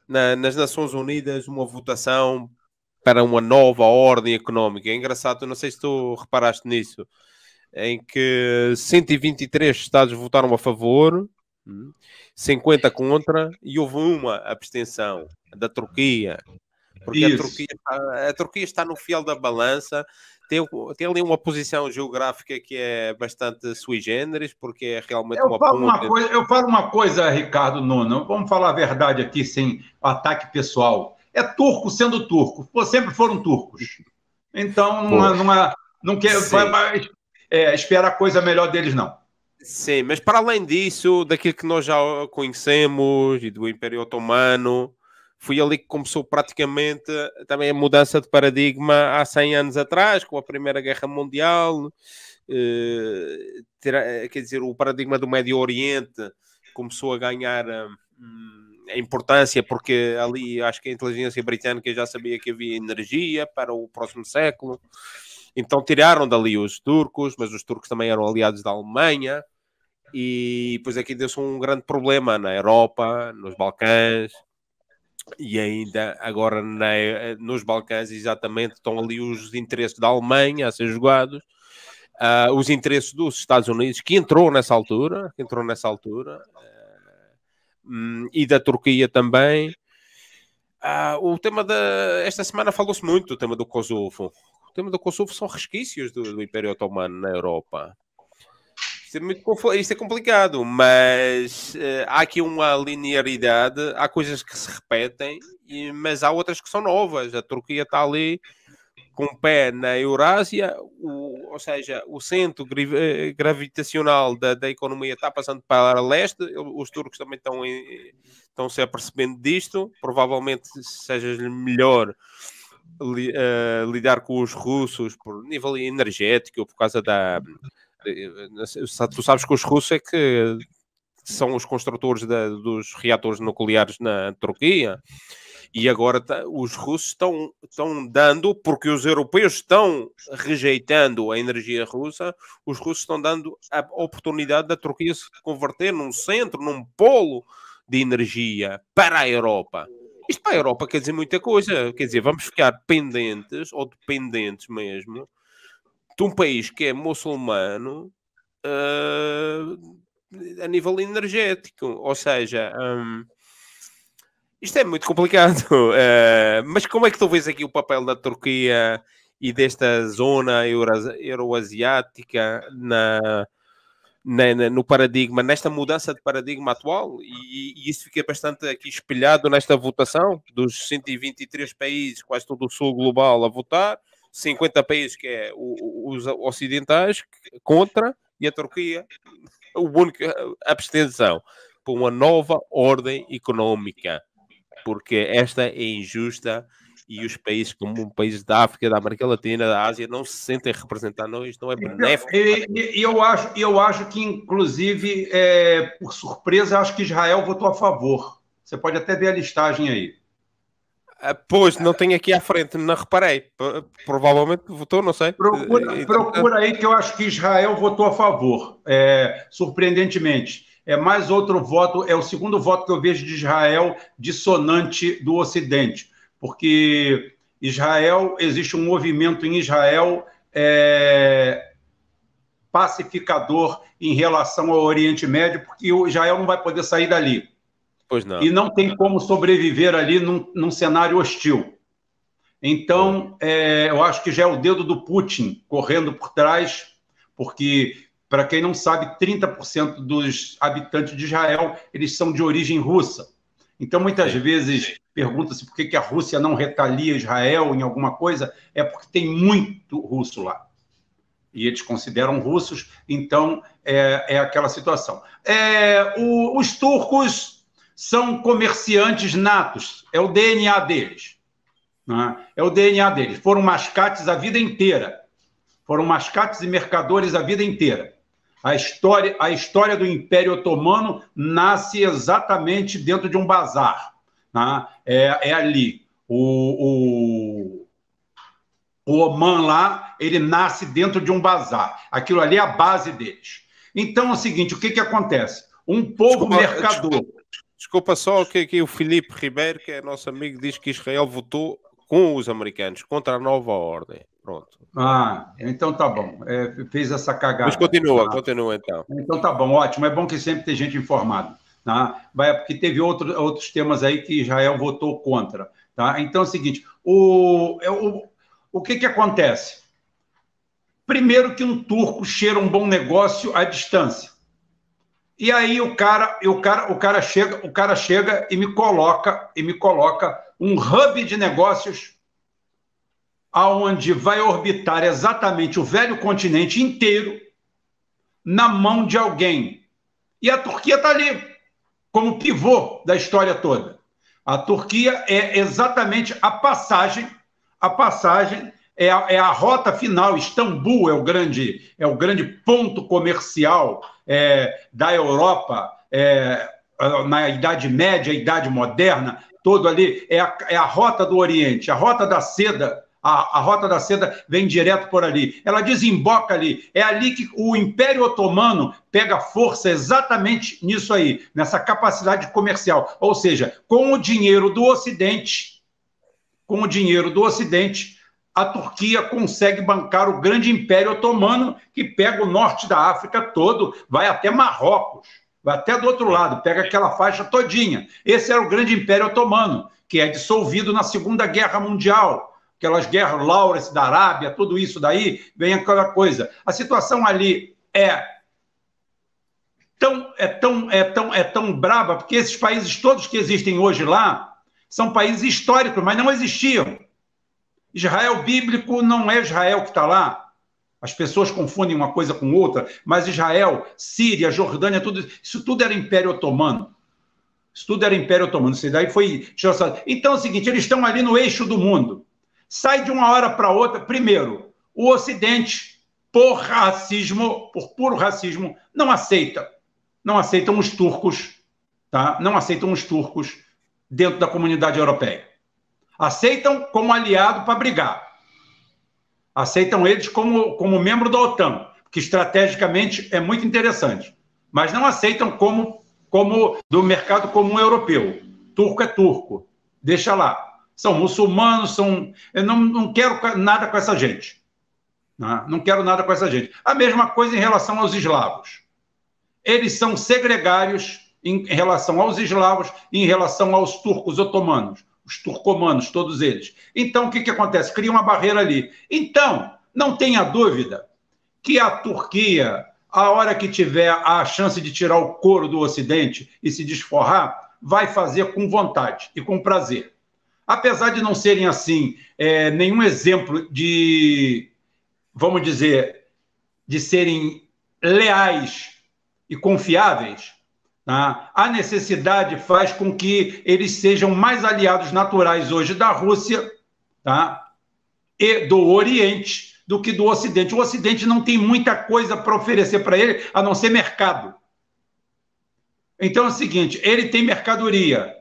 nas Nações Unidas uma votação para uma nova ordem económica. É engraçado, não sei se tu reparaste nisso, em que 123 Estados votaram a favor, 50 contra, e houve uma abstenção da Turquia. Porque a Turquia está no fiel da balança, tem ali uma posição geográfica que é bastante sui generis, porque é realmente uma ponte. Eu falo uma coisa, Ricardo Nuno, vamos falar a verdade aqui sem ataque pessoal. É turco sendo turco, sempre foram turcos. Então, não quero esperar coisa melhor deles, não. Sim, mas para além disso, daquilo que nós já conhecemos e do Império Otomano, foi ali que começou praticamente também a mudança de paradigma há 100 anos atrás, com a Primeira Guerra Mundial. Quer dizer, o paradigma do Médio Oriente começou a ganhar a importância, porque ali acho que a inteligência britânica já sabia que havia energia para o próximo século. Então tiraram dali os turcos, mas os turcos também eram aliados da Alemanha. E depois aqui deu-se um grande problema na Europa, nos Balcãs. E ainda agora nos Balcãs, exatamente, estão ali os interesses da Alemanha a ser jogados, os interesses dos Estados Unidos, que entrou nessa altura, e da Turquia também. O tema esta semana falou-se muito do tema do Kosovo. O tema do Kosovo são resquícios do Império Otomano na Europa. Isto é complicado, mas há aqui uma linearidade, há coisas que se repetem, mas há outras que são novas. A Turquia está ali com o pé na Eurásia, ou seja, o centro gravitacional da economia está passando para leste. Os turcos também estão-se apercebendo disto. Provavelmente seja melhor lidar com os russos por nível energético, por causa da... Tu sabes que os russos é que são os construtores dos reatores nucleares na Turquia, e agora os russos estão dando, porque os europeus estão rejeitando a energia russa, os russos estão dando a oportunidade da Turquia se converter num centro, num polo de energia para a Europa. Isto para a Europa quer dizer muita coisa, quer dizer, vamos ficar pendentes, ou dependentes mesmo, de um país que é muçulmano a nível energético. Ou seja, isto é muito complicado. Mas como é que tu vês aqui o papel da Turquia e desta zona euroasiática no paradigma, nesta mudança de paradigma atual? E isso fica bastante aqui espelhado nesta votação dos 123 países, quase todo o sul global a votar, 50 países que é os ocidentais contra, e a Turquia a única abstenção por uma nova ordem económica, porque esta é injusta e os países como países da África, da América Latina, da Ásia não se sentem representados, isto não é benéfico. Eu acho que, inclusive, por surpresa, acho que Israel votou a favor. Você pode até ver a listagem aí. Pois, não tenho aqui à frente, não reparei. Provavelmente votou, não sei. Procura aí que eu acho que Israel votou a favor, surpreendentemente. É mais outro voto, é o segundo voto que eu vejo de Israel dissonante do Ocidente, porque Israel, existe um movimento em Israel pacificador em relação ao Oriente Médio, porque o Israel não vai poder sair dali. Pois não. E não tem como sobreviver ali num cenário hostil. Então, eu acho que já é o dedo do Putin correndo por trás, porque, para quem não sabe, 30% dos habitantes de Israel, eles são de origem russa. Então, muitas vezes, pergunta-se por que a Rússia não retalia Israel em alguma coisa, é porque tem muito russo lá. E eles consideram russos, então é aquela situação. Os turcos são comerciantes natos, é o DNA deles. Né? É o DNA deles. Foram mascates a vida inteira. Foram mascates e mercadores a vida inteira. A história do Império Otomano nasce exatamente dentro de um bazar. Né? É ali. O Oman lá, ele nasce dentro de um bazar. Aquilo ali é a base deles. Então é o seguinte, o que acontece? Um povo mercador... Desculpa só que aqui o Filipe Ribeiro, que é nosso amigo, diz que Israel votou com os americanos contra a nova ordem. Pronto. Então tá bom. Fez essa cagada. Mas continua então. Então tá bom, ótimo. É bom que sempre tem gente informada. Tá? Porque teve outros temas aí que Israel votou contra. Tá? Então é o seguinte, o que acontece? Primeiro que um turco cheira um bom negócio à distância. E aí o cara chega e me coloca um hub de negócios aonde vai orbitar exatamente o velho continente inteiro na mão de alguém. E a Turquia está ali como pivô da história toda. A Turquia é exatamente a passagem é a rota final. Istambul é o grande ponto comercial da Europa na Idade Média, Idade Moderna, todo ali é a rota do Oriente, a rota da seda. A rota da seda vem direto por ali. Ela desemboca ali. É ali que o Império Otomano pega força exatamente nisso aí, nessa capacidade comercial. Ou seja, com o dinheiro do Ocidente, a Turquia consegue bancar o grande Império Otomano, que pega o norte da África todo, vai até Marrocos, vai até do outro lado, pega aquela faixa todinha. Esse era o grande Império Otomano, que é dissolvido na Segunda Guerra Mundial. Aquelas guerras Láuras da Arábia, tudo isso daí, vem aquela coisa. A situação ali é tão braba, porque esses países todos que existem hoje lá são países históricos, mas não existiam. Israel bíblico não é Israel que está lá. As pessoas confundem uma coisa com outra, mas Israel, Síria, Jordânia, isso tudo era Império Otomano. Isso tudo era Império Otomano. Isso daí foi... Então é o seguinte, eles estão ali no eixo do mundo. Sai de uma hora para outra. Primeiro, o Ocidente, por puro racismo, não aceitam os turcos, tá? Não aceitam os turcos dentro da comunidade europeia. Aceitam como aliado para brigar. Aceitam eles como membro da OTAN, que estrategicamente é muito interessante. Mas não aceitam como do mercado comum europeu. Turco é turco. Deixa lá. São muçulmanos, eu não quero nada com essa gente. Não quero nada com essa gente. A mesma coisa em relação aos eslavos. Eles são segregários em relação aos eslavos e em relação aos turcos otomanos, os turcomanos, todos eles. Então, o que acontece? Cria uma barreira ali. Então, não tenha dúvida que a Turquia, a hora que tiver a chance de tirar o couro do Ocidente e se desforrar, vai fazer com vontade e com prazer. Apesar de não serem, assim, nenhum exemplo de, vamos dizer, de serem leais e confiáveis, tá? A necessidade faz com que eles sejam mais aliados naturais hoje da Rússia, tá? E do Oriente do que do Ocidente. O Ocidente não tem muita coisa para oferecer para ele, a não ser mercado. Então é o seguinte, ele tem mercadoria.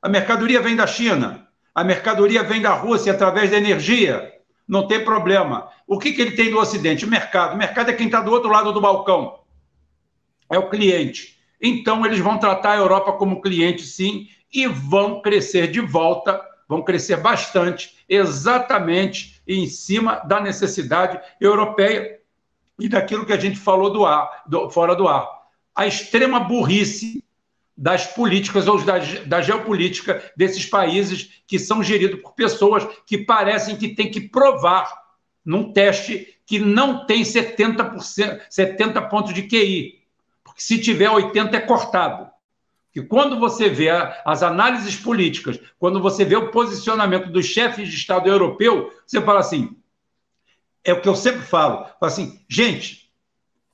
A mercadoria vem da China. A mercadoria vem da Rússia através da energia. Não tem problema. O que ele tem do Ocidente? O mercado. O mercado é quem está do outro lado do balcão. É o cliente. Então, eles vão tratar a Europa como cliente, sim, e vão crescer de volta, vão crescer bastante, exatamente em cima da necessidade europeia e daquilo que a gente falou fora do ar. A extrema burrice das políticas ou da geopolítica desses países que são geridos por pessoas que parecem que têm que provar num teste que não tem 70 pontos de QI, porque se tiver 80 é cortado. E quando você vê as análises políticas, quando você vê o posicionamento dos chefes de Estado europeu, você fala assim, é o que eu sempre falo assim, gente,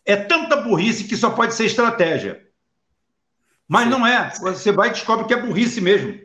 é tanta burrice que só pode ser estratégia. Mas não é. Você vai e descobre que é burrice mesmo.